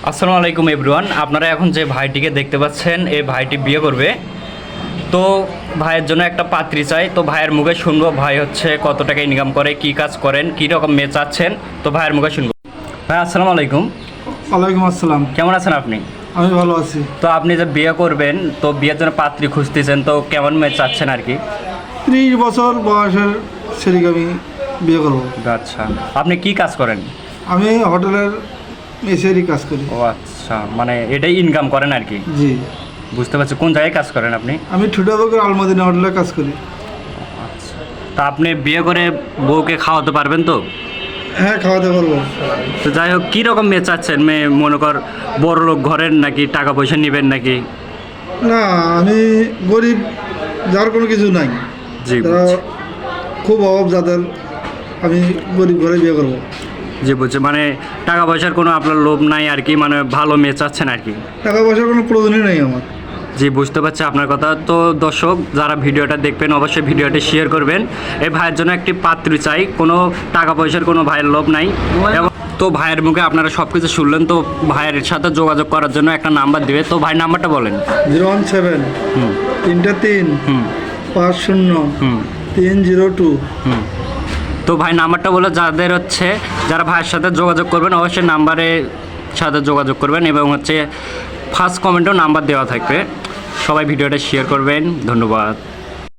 আসসালামু আলাইকুম এভরিওয়ান। আপনারা এখন যে ভাইটিকে দেখতে পাচ্ছেন, এই ভাইটি বিয়ে করবে। তো ভাইয়ের জন্য একটা পাত্রী চাই। তো ভাইয়ের মুখে শুনবো ভাই হচ্ছে কত টাকা ইনকাম করে, কি কাজ করেন, কী রকম মেয়ে চাচ্ছেন। তো ভাইয়ের মুখে শুনবো। ভাই আসসালামু আলাইকুম। ওয়ালাইকুম আসসালাম। কেমন আছেন আপনি? আমি ভালো আছি। তো আপনি যে বিয়ে করবেন, তো বিয়ের জন্য পাত্রী খুঁজতেছেন, তো কেমন মেয়ে চাচ্ছেন আর কি? 30 বছর বয়সের ছেলেকে আমি বিয়ে করবো। আচ্ছা, আপনি কি কাজ করেন? আমি হোটেলের মেসেরই কাজ করি। ও আচ্ছা, মানে এটাই ইনকাম করেন আর কি। জি, বুঝতে পারছি। কোন জায়গায় কাজ করেন আপনি? আমি ঠুটাবকের আলমদিনা হোটেলে কাজ করি। আচ্ছা, তা আপনি বিয়ে করে বউকে খাওয়াতে পারবেন তো? হ্যাঁ, খাওয়াতে পারবো। তো যাই হোক, কীরকম মেয়ে চাচ্ছেন? মেয়ে মনে কর বড় লোক ঘরের নাকি টাকা পয়সা নেবেন নাকি? না, আমি গরিব, যার কোনো কিছু নাই, জি যারা বুঝছি। খুব অভাব যাদের, আমি গরিব ঘরে বিয়ে করবো। জি বুঝছি, মানে টাকা পয়সার কোনো আপনার লোভ নাই আর কি, মানে ভালো মেয়ে চাচ্ছেন আর কি। টাকা পয়সার কোনো প্রয়োজনই নেই আমার। জি বুঝতে পারছি আপনার কথা। তো দর্শক যারা ভিডিওটা দেখবেন অবশ্যই ভিডিওটি শেয়ার করবেন। এই ভাইয়ের জন্য একটি পাত্রী চাই, কোনো টাকা পয়সার কোনো ভাইয়ের লোভ নাই। এবং তো ভাইয়ের মুখে আপনারা সব কিছু শুনলেন। তো ভাইয়ের সাথে যোগাযোগ করার জন্য একটা নাম্বার দিবে। তো ভাই নাম্বারটা বলেন। 017 হুম 3 হুম 50 হুম 302। হুম। তো ভাই নাম্বারটা বলে যাদের হচ্ছে যারা ভাইয়ের সাথে যোগাযোগ করবেন অবশ্যই নাম্বারে সাথে যোগাযোগ করবেন, এবং হচ্ছে ফার্স্ট কমেন্টেও নাম্বার দেওয়া থাকবে। সবাই ভিডিওটা শেয়ার করবেন। ধন্যবাদ।